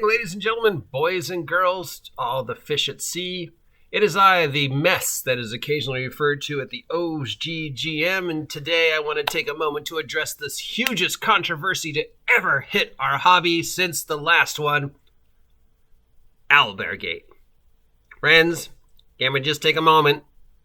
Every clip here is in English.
morning, ladies and gentlemen, boys and girls, all the fish at sea. It is I, the mess that is occasionally referred to at the OGGM, and today I want to take a moment to address this hugest controversy to ever hit our hobby since the last one, Owlbeargate. Friends, can we just take a moment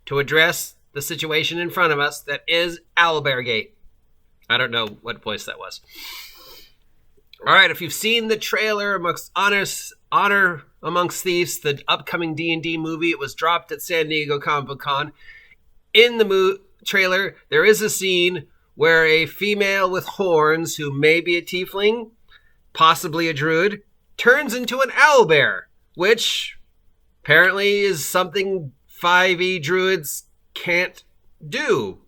to address the situation in front of us that is Owlbeargate? I don't know what voice that was. All right, if you've seen the trailer amongst Honor Amongst Thieves, the upcoming D&D movie, it was dropped at San Diego Comic-Con. In the trailer, there is a scene where a female with horns, who may be a Tiefling, possibly a Druid, turns into an Owlbear, which apparently is something 5e Druids can't do.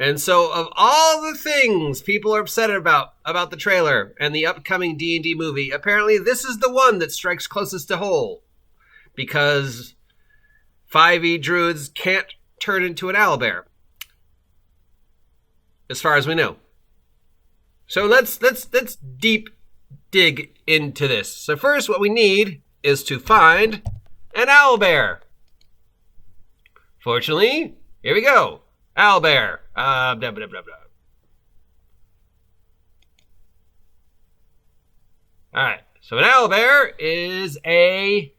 And so of all the things people are upset about the trailer and the upcoming D&D movie, apparently this is the one that strikes closest to whole. Because 5e Druids can't turn into an Owlbear. As far as we know. So let's deep dig into this. So first what we need is to find an Owlbear. Fortunately, here we go. Owlbear. Blah, blah, blah, blah. All right. So an Owlbear is a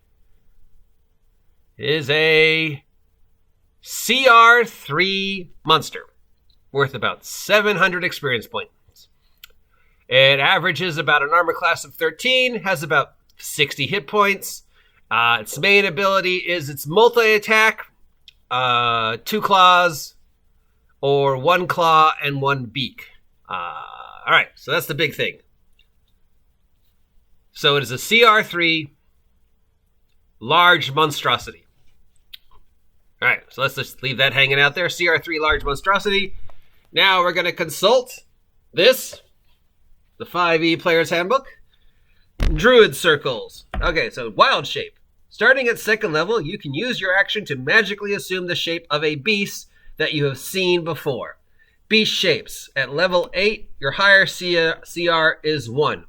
CR3 monster worth about 700 experience points. It averages about an armor class of 13, has about 60 hit points. Its main ability is its multi-attack, 2 claws, or 1 claw and 1 beak. All right, so that's the big thing. So it is a CR3 large monstrosity. All right, so let's just leave that hanging out there. CR3 large monstrosity. Now we're going to consult this, the 5e Player's Handbook. Druid circles. Okay, so Wildshape. Starting at 2nd level, you can use your action to magically assume the shape of a beast that you have seen before. Beast shapes. At level 8, your higher CR is 1.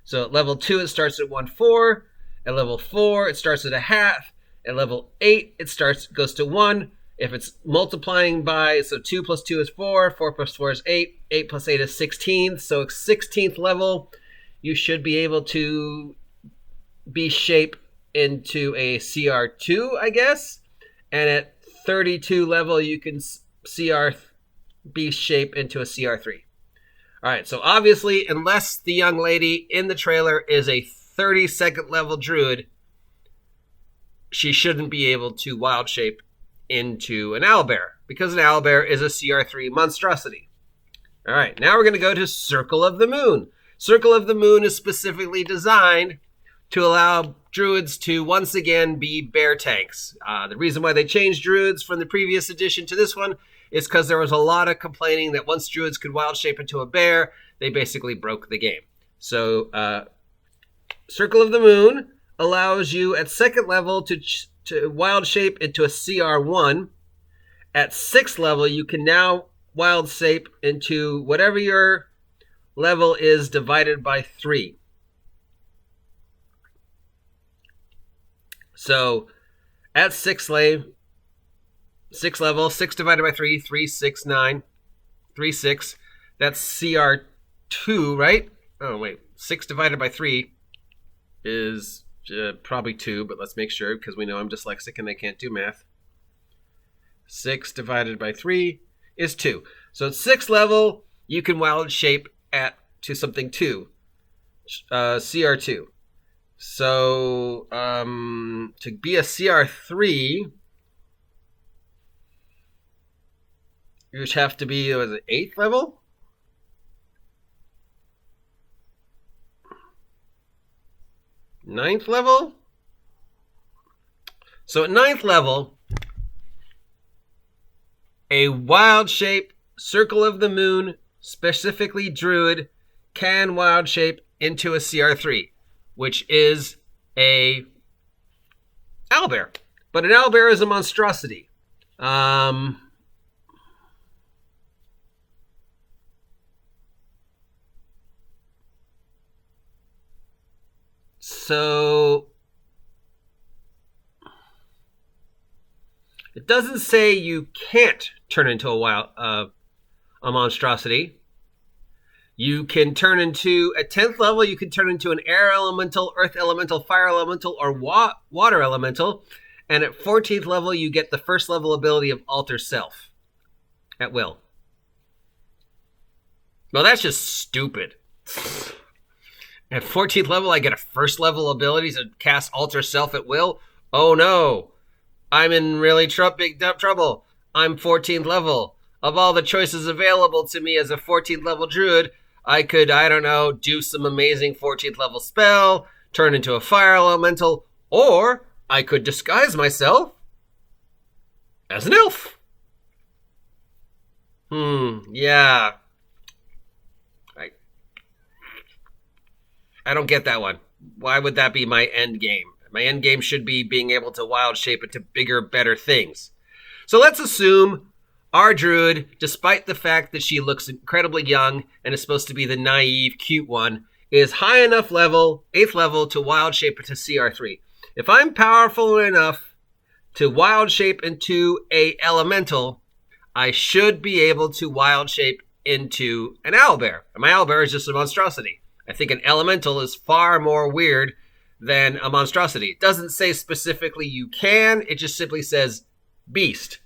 So at level 2, it starts at 1/4. At level 4, it starts at a half. At level 8, it goes to 1. If it's multiplying by, so 2 plus 2 is 4, 4 plus 4 is 8, 8 plus 8 is 16. So 16th level, you should be able to beast shape into a CR2, I guess. And at 32 level, you can CR beast shape into a CR3. All right, so obviously, unless the young lady in the trailer is a 32nd level Druid, she shouldn't be able to wild shape into an Owlbear, because an Owlbear is a CR3 monstrosity. All right, now we're going to go to Circle of the Moon. Circle of the Moon is specifically designed to allow Druids to once again be bear tanks. The reason why they changed Druids from the previous edition to this one is because there was a lot of complaining that once Druids could wild shape into a bear, they basically broke the game. So Circle of the Moon allows you at 2nd level to wild shape into a CR1. At 6th level, you can now wild shape into whatever your level is divided by 3. So at 6th level, 6 divided by 3, 3, 6, 9, 3, 6. That's CR2, right? Oh, wait. 6 divided by 3 is probably 2, but let's make sure because we know I'm dyslexic and I can't do math. 6 divided by 3 is 2. So at 6th level, you can wild shape to something 2, CR2. So, to be a CR3, you would have to be, 8th level? Ninth level? So at 9th level, a wild shape Circle of the Moon, specifically Druid, can wild shape into a CR3. Which is a Owlbear. But an Owlbear is a monstrosity. So it doesn't say you can't turn into a monstrosity. You can turn into, at 10th level, you can turn into an air elemental, earth elemental, fire elemental, or water elemental. And at 14th level, you get the first level ability of Alter Self at will. Well, that's just stupid. At 14th level, I get a first level ability to cast Alter Self at will? Oh no. I'm in really big trouble. I'm 14th level. Of all the choices available to me as a 14th level druid, I could, I don't know, do some amazing 14th level spell, turn into a fire elemental, or I could disguise myself as an elf. Yeah. I don't get that one. Why would that be my end game? My end game should be being able to wild shape into bigger, better things. So let's assume our druid, despite the fact that she looks incredibly young and is supposed to be the naive, cute one, is high enough level, 8th level, to wild shape into CR3. If I'm powerful enough to wild shape into a elemental, I should be able to wild shape into an owlbear. And my owlbear is just a monstrosity. I think an elemental is far more weird than a monstrosity. It doesn't say specifically you can, it just simply says beast.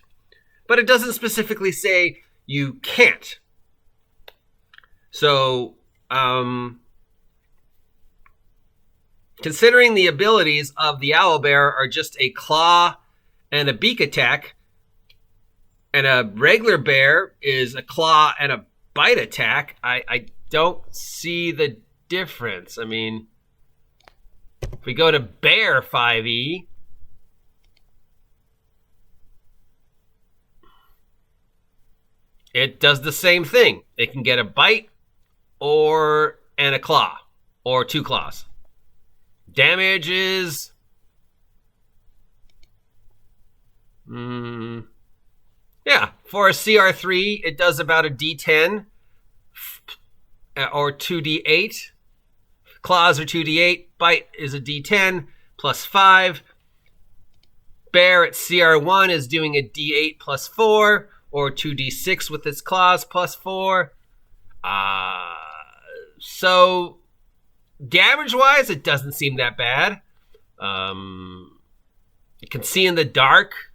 But it doesn't specifically say you can't. So, considering the abilities of the owlbear are just a claw and a beak attack, and a regular bear is a claw and a bite attack, I don't see the difference. I mean, if we go to bear 5e, it does the same thing. It can get a bite and a claw, or 2 claws. Damage is yeah, for a CR3, it does about a D10 or 2D8. Claws are 2D8. Bite is a D10 plus 5. Bear at CR1 is doing a D8 plus 4 or 2D6 with its claws plus 4. So damage-wise, it doesn't seem that bad. It can see in the dark.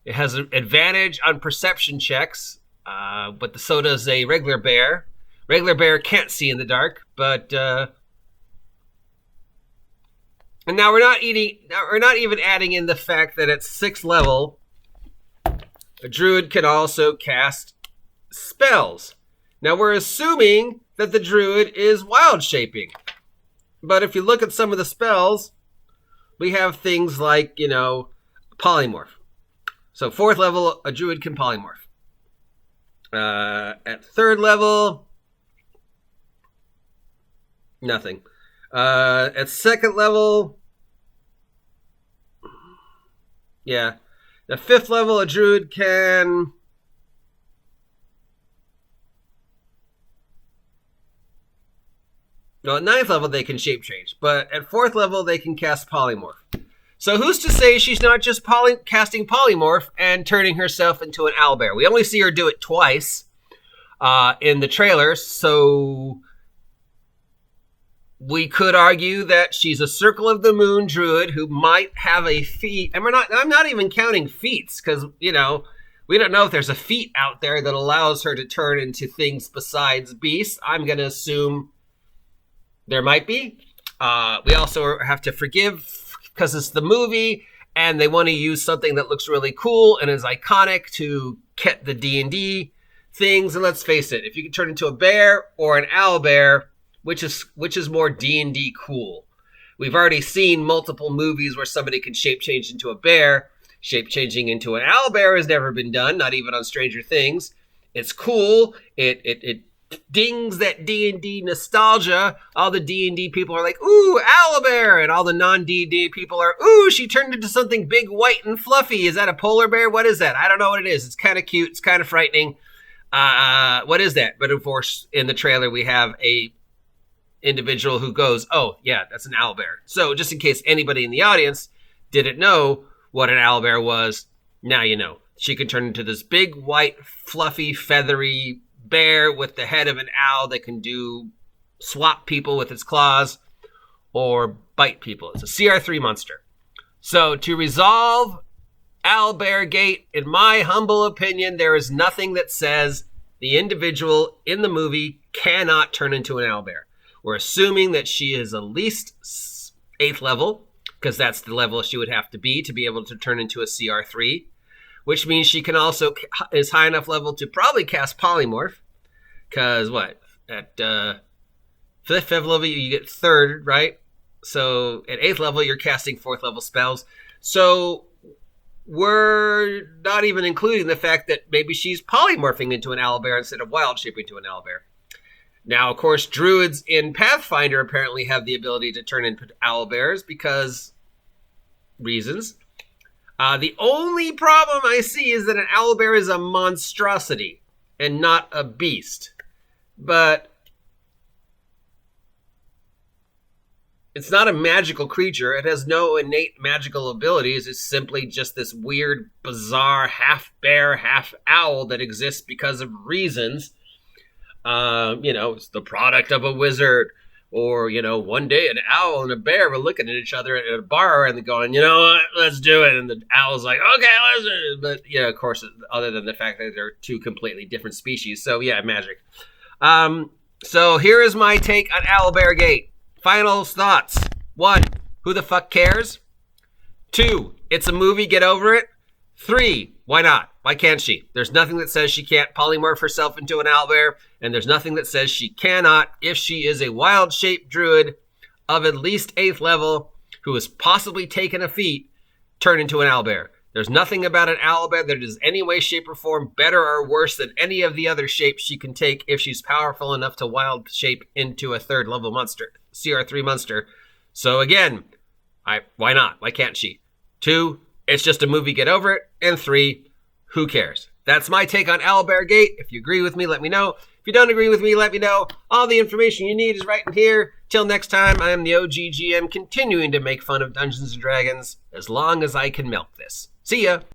It has an advantage on perception checks, but so does a regular bear. Regular bear can't see in the dark, but and now we're not even adding in the fact that at 6th level, a druid can also cast spells. Now we're assuming that the druid is wild shaping, but if you look at some of the spells, we have things like, polymorph. So 4th level, a druid can polymorph. At 3rd level, nothing. At 2nd level, yeah. At 5th level, a druid can... No, at 9th level, they can shape change. But at 4th level, they can cast polymorph. So who's to say she's not just casting polymorph and turning herself into an owlbear? We only see her do it twice in the trailer, so we could argue that she's a Circle of the Moon druid who might have a feat. And I'm not even counting feats because, we don't know if there's a feat out there that allows her to turn into things besides beasts. I'm going to assume there might be. We also have to forgive because it's the movie and they want to use something that looks really cool and is iconic to get the D&D things. And let's face it, if you can turn into a bear or an owlbear, which is more D&D cool? We've already seen multiple movies where somebody can shape change into a bear. Shape changing into an owlbear has never been done, not even on Stranger Things. It's cool. It dings that D&D nostalgia. All the D&D people are like, ooh, owlbear, and all the non-D&D people are, ooh, she turned into something big, white, and fluffy. Is that a polar bear? What is that? I don't know what it is. It's kind of cute. It's kind of frightening. What is that? But of course, in the trailer, we have a individual who goes, oh, yeah, that's an owlbear. So just in case anybody in the audience didn't know what an owlbear was, now you know. She can turn into this big, white, fluffy, feathery bear with the head of an owl that can swap people with its claws or bite people. It's a CR3 monster. So to resolve Owlbeargate, in my humble opinion, there is nothing that says the individual in the movie cannot turn into an owlbear. We're assuming that she is at least 8th level, because that's the level she would have to be able to turn into a CR3, which means she can also is high enough level to probably cast Polymorph, because at 5th level you get 3rd, right? So at 8th level you're casting 4th level spells. So we're not even including the fact that maybe she's polymorphing into an owlbear instead of wild shaping into an owlbear. Now, of course, druids in Pathfinder apparently have the ability to turn into owlbears because reasons. The only problem I see is that an owlbear is a monstrosity and not a beast. But it's not a magical creature. It has no innate magical abilities. It's simply just this weird, bizarre, half bear, half owl that exists because of reasons. It's the product of a wizard. Or, one day an owl and a bear were looking at each other at a bar and going, you know what, let's do it. And the owl's like, okay, let's do it. But, of course, other than the fact that they're two completely different species. So, yeah, magic. So here is my take on Owlbeargate. Final thoughts. 1, who the fuck cares? 2, it's a movie, get over it. 3, why not? Why can't she? There's nothing that says she can't polymorph herself into an owlbear, and there's nothing that says she cannot, if she is a wild-shaped druid of at least 8th level who has possibly taken a feat, turn into an owlbear. There's nothing about an owlbear that is any way, shape, or form better or worse than any of the other shapes she can take if she's powerful enough to wild shape into a 3rd level monster, CR3 monster. So again, why not? Why can't she? 2, it's just a movie, get over it. And 3, who cares? That's my take on Owlbeargate. If you agree with me, let me know. If you don't agree with me, let me know. All the information you need is right in here. Till next time, I am the OG GM, continuing to make fun of Dungeons & Dragons as long as I can milk this. See ya!